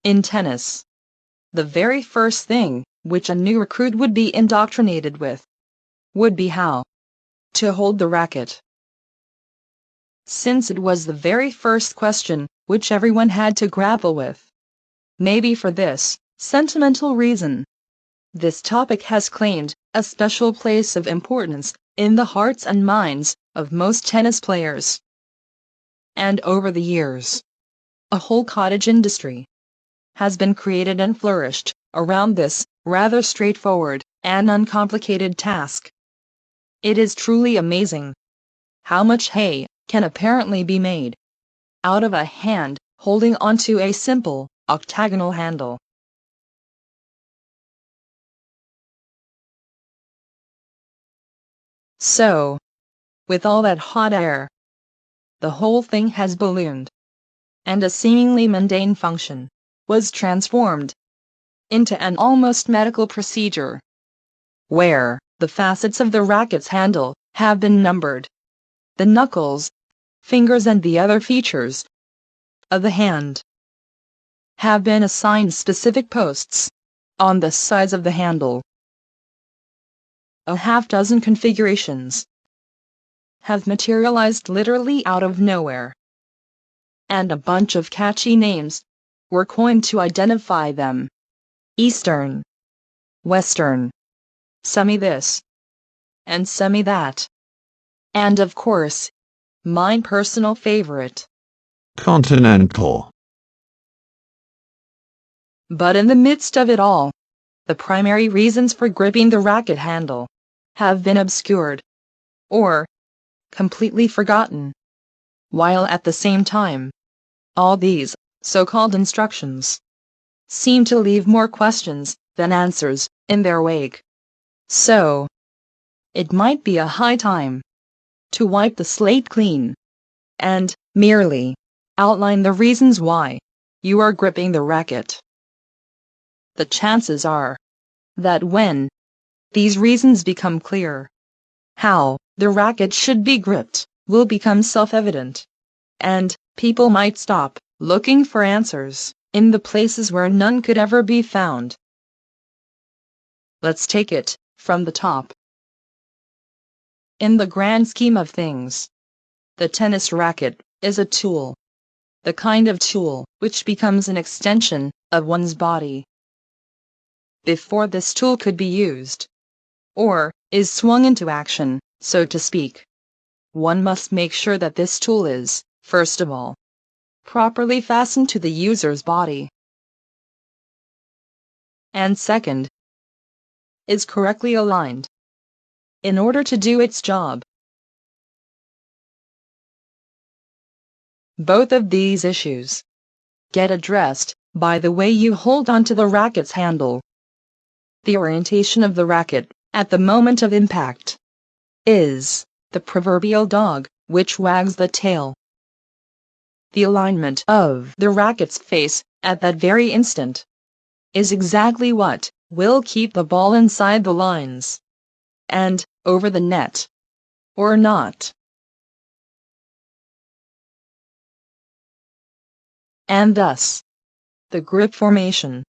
In tennis, the very first thing which a new recruit would be indoctrinated with would be how to hold the racket. Since it was the very first question which everyone had to grapple with. Maybe for this sentimental reason, this topic has claimed a special place of importance in the hearts and minds of most tennis players. And over the years, a whole cottage industry has been created and flourished around this rather straightforward and uncomplicated task. It is truly amazing how much hay can apparently be made out of a hand holding onto a simple octagonal handle. So, with all that hot air, the whole thing has ballooned, and a seemingly mundane function was transformed into an almost medical procedure, where the facets of the racket's handle have been numbered, the knuckles, fingers and the other features of the hand have been assigned specific posts on the sides of the handle. A half-dozen configurations have materialized literally out of nowhere, and a bunch of catchy names were coined to identify them: Eastern, Western, semi-this, and semi-that, and of course, my personal favorite, Continental. But in the midst of it all, the primary reasons for gripping the racket handle have been obscured, or completely forgotten, while at the same time, all these so-called instructions seem to leave more questions than answers in their wake. So, it might be a high time to wipe the slate clean and merely outline the reasons why you are gripping the racket. The chances are that when these reasons become clear, how the racket should be gripped will become self-evident, and people might stop looking for answers in the places where none could ever be found. Let's take it from the top. In the grand scheme of things, the tennis racket is a tool, the kind of tool which becomes an extension of one's body. Before this tool could be used, or is swung into action, so to speak, one must make sure that this tool is, first of all, properly fastened to the user's body, and second, is correctly aligned in order to do its job. Both of these issues get addressed by the way you hold onto the racket's handle. The orientation of the racket at the moment of impact is the proverbial dog which wags the tail. The alignment of the racket's face at that very instant is exactly what will keep the ball inside the lines and over the net, or not. And thus, the grip formation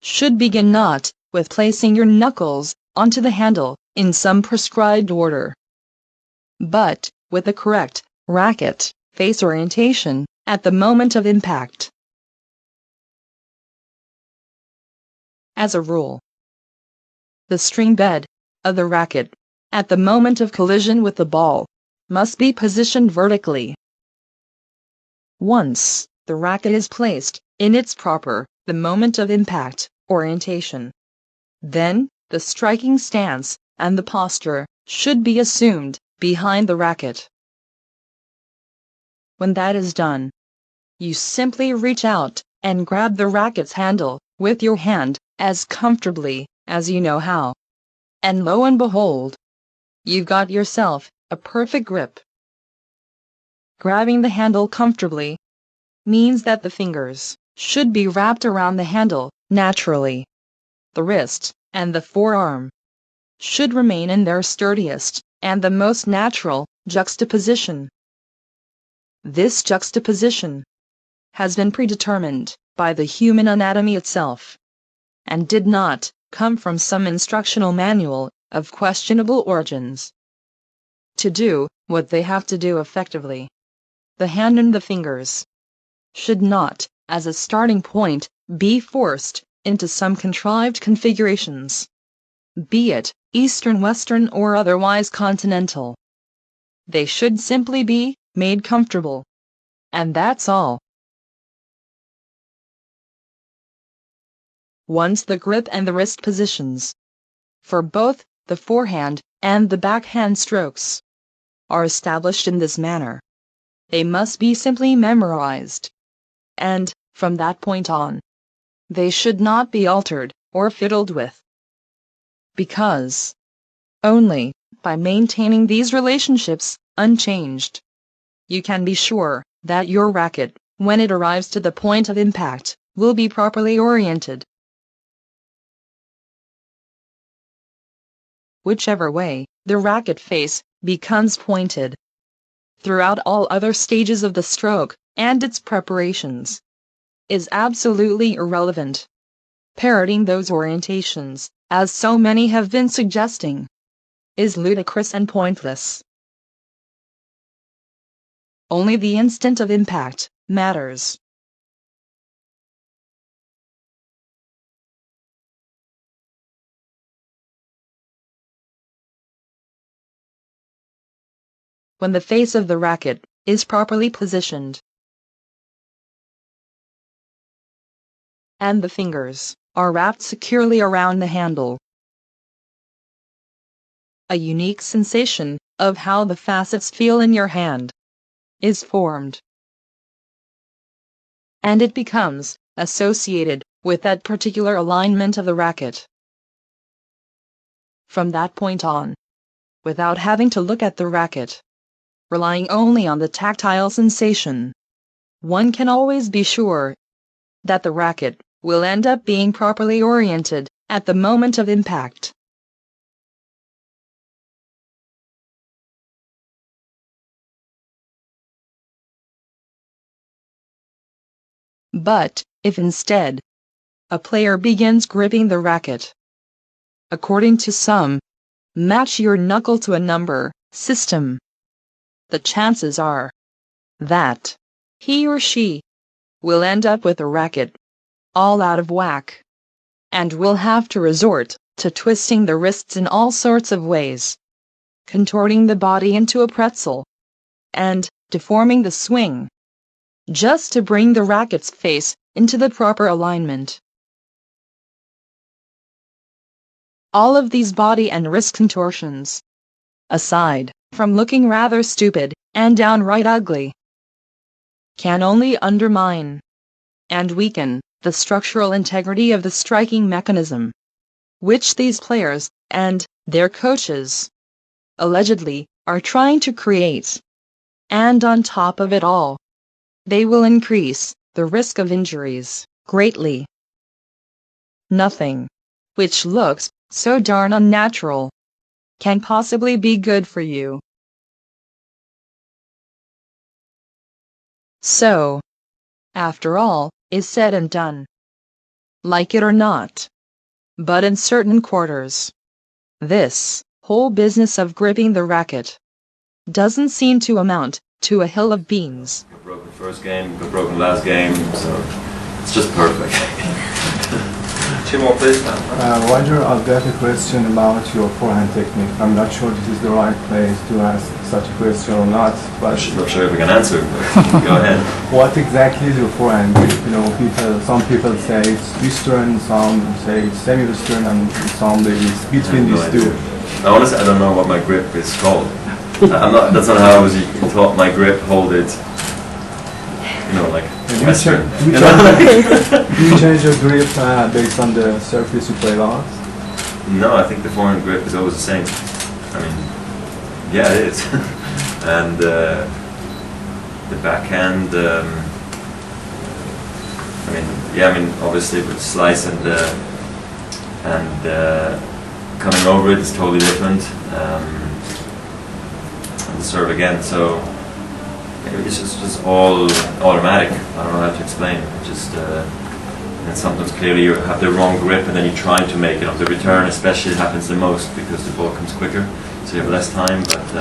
should begin not with placing your knuckles onto the handle in some prescribed order, but with the correct racket face orientation at the moment of impact. As a rule, the string bed of the racket at the moment of collision with the ball must be positioned vertically. Once the racket is placed in its proper, the moment of impact, orientation, then the striking stance and the posture should be assumed behind the racket. When that is done, you simply reach out and grab the racket's handle with your hand as comfortably as you know how. And lo and behold, you've got yourself a perfect grip. Grabbing the handle comfortably means that the fingers should be wrapped around the handle naturally. The wrist and the forearm should remain in their sturdiest and the most natural juxtaposition. This juxtaposition has been predetermined by the human anatomy itself, and did not come from some instructional manual of questionable origins. To do what they have to do effectively, the hand and the fingers should not, as a starting point, be forced into some contrived configurations, be it Eastern, Western, or otherwise continental. They should simply be made comfortable, and that's all. Once the grip and the wrist positions, for both the forehand and the backhand strokes, are established in this manner, they must be simply memorized, and, from that point on, they should not be altered or fiddled with. Because only by maintaining these relationships unchanged, you can be sure that your racket, when it arrives to the point of impact, will be properly oriented. Whichever way the racket face becomes pointed, throughout all other stages of the stroke and its preparations, is absolutely irrelevant. Parroting those orientations, as so many have been suggesting, is ludicrous and pointless. Only the instant of impact matters. When the face of the racket is properly positioned, and the fingers are wrapped securely around the handle, a unique sensation of how the facets feel in your hand is formed, and it becomes associated with that particular alignment of the racket. From that point on, without having to look at the racket, relying only on the tactile sensation, one can always be sure that the racket will end up being properly oriented at the moment of impact. But if instead a player begins gripping the racket, according to some match your knuckle to a number system, the chances are that he or she will end up with a racket all out of whack, and will have to resort to twisting the wrists in all sorts of ways, contorting the body into a pretzel, and deforming the swing, just to bring the racket's face into the proper alignment. All of these body and wrist contortions, aside from looking rather stupid and downright ugly, can only undermine and weaken the structural integrity of the striking mechanism, which these players and their coaches allegedly are trying to create. And on top of it all, they will increase the risk of injuries greatly. Nothing which looks so darn unnatural can possibly be good for you. So, after all is said and done, like it or not, but in certain quarters, this whole business of gripping the racket doesn't seem to amount to a hill of beans. Got broken first game, got broken last game, so it's just perfect. Two more please, man. Roger, I've got a question about your forehand technique. I'm not sure this is the right place to ask such a question or not, but I'm not sure if we can answer, but go ahead. what exactly is your forehand grip? You know, some people say it's Eastern, some say it's semi-Western, and some say it's between these two. Honestly, I don't know what my grip is called. That's not how I was taught my grip, hold it, you know, like Western. Do you change your grip based on the surface you play on? No, I think the forehand grip is always the same. I mean, yeah, it is. And the backhand, obviously with slice and coming over it is totally different. And the serve again, so it's just all automatic. I don't know how to explain. Just And sometimes clearly you have the wrong grip and then you try to make it. On the return especially it happens the most because the ball comes quicker, so you have less time, but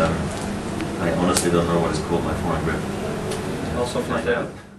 I honestly don't know what is called my forehand grip. Also Find out.